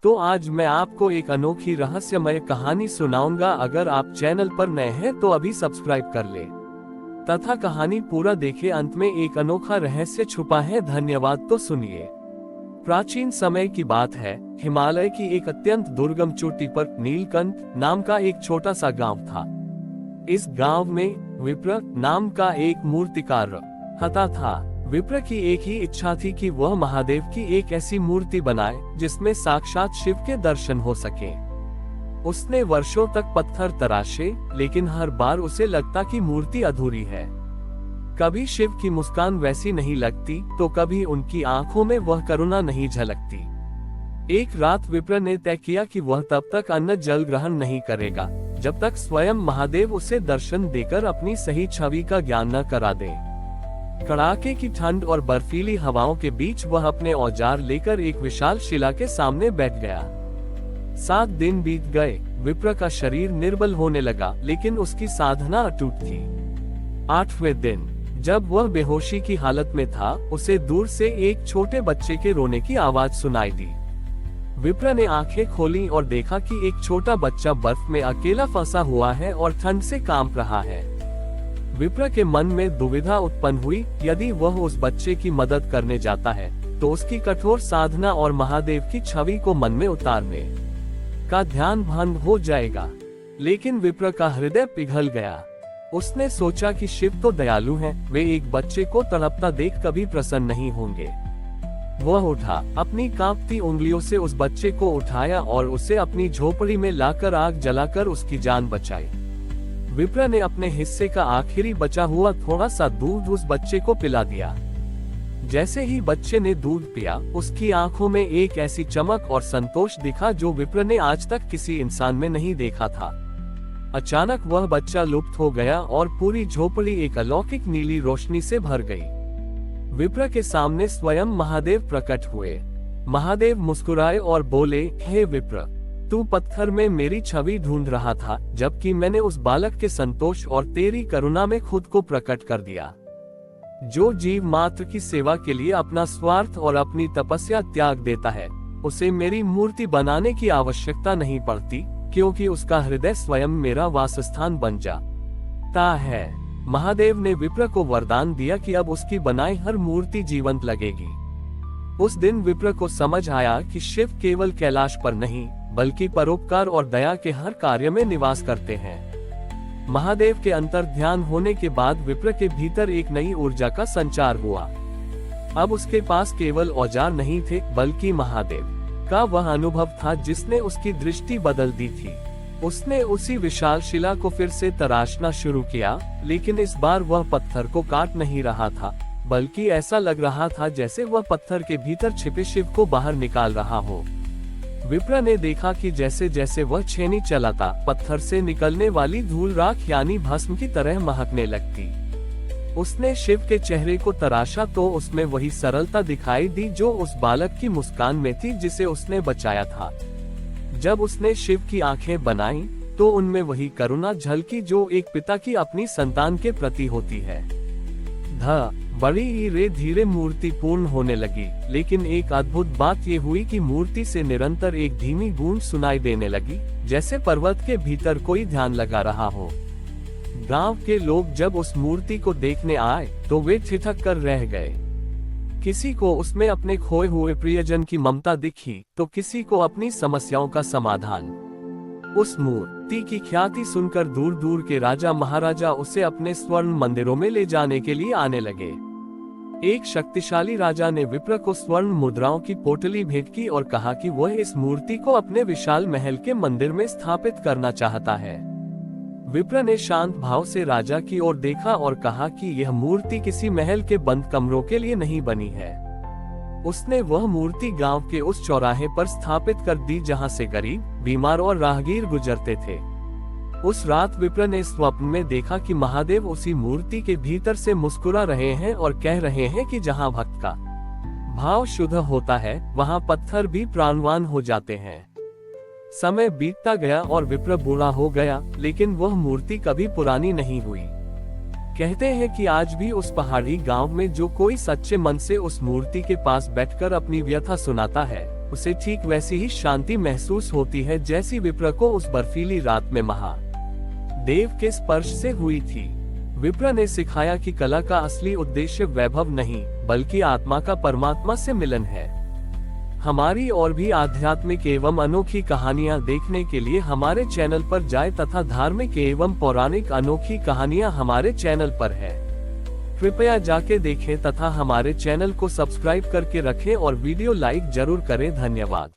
तो आज मैं आपको एक अनोखी रहस्यमय कहानी सुनाऊंगा। अगर आप चैनल पर नए हैं तो अभी सब्सक्राइब कर ले तथा कहानी पूरा देखें। अंत में एक अनोखा रहस्य छुपा है। धन्यवाद। तो सुनिए। प्राचीन समय की बात है। हिमालय की एक अत्यंत दुर्गम चोटी पर नीलकंठ नाम का एक छोटा सा गांव था। इस गांव में विप्र नाम का एक मूर्तिकार रहता था। विप्र की एक ही इच्छा थी कि वह महादेव की एक ऐसी मूर्ति बनाए जिसमें साक्षात शिव के दर्शन हो सके। उसने वर्षों तक पत्थर तराशे, लेकिन हर बार उसे लगता कि मूर्ति अधूरी है। कभी शिव की मुस्कान वैसी नहीं लगती, तो कभी उनकी आंखों में वह करुणा नहीं झलकती। एक रात विप्र ने तय किया कि वह तब तक अन्न जल ग्रहण नहीं करेगा जब तक स्वयं महादेव उसे दर्शन देकर अपनी सही छवि का ज्ञान न करा दे। कड़ाके की ठंड और बर्फीली हवाओं के बीच वह अपने औजार लेकर एक विशाल शिला के सामने बैठ गया। 7 दिन बीत गए। विप्र का शरीर निर्बल होने लगा, लेकिन उसकी साधना अटूट थी। 8वें दिन जब वह बेहोशी की हालत में था, उसे दूर से एक छोटे बच्चे के रोने की आवाज सुनाई दी। विप्र ने आंखें खोली और देखा कि एक छोटा बच्चा बर्फ में अकेला फंसा हुआ है और ठंड से कांप रहा है। विप्र के मन में दुविधा उत्पन्न हुई। यदि वह उस बच्चे की मदद करने जाता है तो उसकी कठोर साधना और महादेव की छवि को मन में उतारने का ध्यान भंग हो जाएगा। लेकिन विप्र का हृदय पिघल गया। उसने सोचा कि शिव तो दयालु हैं, वे एक बच्चे को तड़पता देख कभी प्रसन्न नहीं होंगे। वह उठा, अपनी कांपती उंगलियों से उस बच्चे को उठाया और उसे अपनी झोपड़ी में लाकर आग जलाकर उसकी जान बचाई। विप्र ने अपने हिस्से का आखिरी बचा हुआ थोड़ा सा दूध उस बच्चे को पिला दिया। जैसे ही बच्चे ने दूध पिया, उसकी आंखों में एक ऐसी चमक और संतोष दिखा जो विप्र ने आज तक किसी इंसान में नहीं देखा था। अचानक वह बच्चा लुप्त हो गया और पूरी झोपड़ी एक अलौकिक नीली रोशनी से भर गई। विप्र के सामने स्वयं महादेव प्रकट हुए। महादेव मुस्कुराए और बोले, हे विप्र, तू पत्थर में मेरी छवि ढूंढ रहा था, जबकि मैंने उस बालक के संतोष और तेरी करुणा में खुद को प्रकट कर दिया। जो जीव मात्र की सेवा के लिए अपना स्वार्थ और अपनी तपस्या त्याग देता है, उसे मेरी मूर्ति बनाने की आवश्यकता नहीं पड़ती, क्योंकि उसका हृदय स्वयं मेरा वासस्थान बन जाता है। महादेव ने विप्र को वरदान दिया कि अब उसकी बनाई हर मूर्ति जीवंत लगेगी। उस दिन विप्र को समझ आया कि शिव केवल कैलाश पर नहीं, बल्कि परोपकार और दया के हर कार्य में निवास करते हैं। महादेव के अंतर ध्यान होने के बाद विप्र के भीतर एक नई ऊर्जा का संचार हुआ। अब उसके पास केवल औजार नहीं थे, बल्कि महादेव का वह अनुभव था जिसने उसकी दृष्टि बदल दी थी। उसने उसी विशाल शिला को फिर से तराशना शुरू किया, लेकिन इस बार वह पत्थर को काट नहीं रहा था, बल्कि ऐसा लग रहा था जैसे वह पत्थर के भीतर छिपे शिव को बाहर निकाल रहा हो। विप्र ने देखा कि जैसे जैसे वह छेनी चलाता, पत्थर से निकलने वाली धूल राख यानी भस्म की तरह महकने लगती। उसने शिव के चेहरे को तराशा तो उसमें वही सरलता दिखाई दी जो उस बालक की मुस्कान में थी जिसे उसने बचाया था। जब उसने शिव की आंखें बनाई तो उनमें वही करुणा झलकी जो एक पिता की अपनी संतान के प्रति होती है। बड़ी ही धीरे मूर्ति पूर्ण होने लगी, लेकिन एक अद्भुत बात ये हुई कि मूर्ति से निरंतर एक धीमी गूंज सुनाई देने लगी, जैसे पर्वत के भीतर कोई ध्यान लगा रहा हो। गांव के लोग जब उस मूर्ति को देखने आए तो वे ठिठक कर रह गए। किसी को उसमें अपने खोए हुए प्रियजन की ममता दिखी, तो किसी को अपनी समस्याओं का समाधान। उस मूर्ति की ख्याति सुनकर दूर दूर के राजा महाराजा उसे अपने स्वर्ण मंदिरों में ले जाने के लिए आने लगे। एक शक्तिशाली राजा ने विप्र को स्वर्ण मुद्राओं की पोटली भेंट की और कहा कि वह इस मूर्ति को अपने विशाल महल के मंदिर में स्थापित करना चाहता है। विप्र ने शांत भाव से राजा की ओर देखा और कहा कि यह मूर्ति किसी महल के बंद कमरों के लिए नहीं बनी है। उसने वह मूर्ति गांव के उस चौराहे पर स्थापित कर दी जहां से गरीब, बीमार और राहगीर गुजरते थे। उस रात विप्र ने स्वप्न में देखा कि महादेव उसी मूर्ति के भीतर से मुस्कुरा रहे हैं और कह रहे हैं कि जहां भक्त का भाव शुद्ध होता है, वहां पत्थर भी प्राणवान हो जाते हैं। समय बीतता गया और विप्र बूढ़ा हो गया, लेकिन वह मूर्ति कभी पुरानी नहीं हुई। कहते हैं कि आज भी उस पहाड़ी गांव में जो कोई सच्चे मन से उस मूर्ति के पास बैठकर अपनी व्यथा सुनाता है, उसे ठीक वैसी ही शांति महसूस होती है जैसी विप्र को उस बर्फीली रात में महादेव के स्पर्श से हुई थी। विप्र ने सिखाया कि कला का असली उद्देश्य वैभव नहीं, बल्कि आत्मा का परमात्मा से मिलन है। हमारी और भी आध्यात्मिक एवं अनोखी कहानियां देखने के लिए हमारे चैनल पर जाएं तथा धार्मिक एवं पौराणिक अनोखी कहानियां हमारे चैनल पर है। कृपया जाके देखें तथा हमारे चैनल को सब्सक्राइब करके रखें और वीडियो लाइक जरूर करें। धन्यवाद।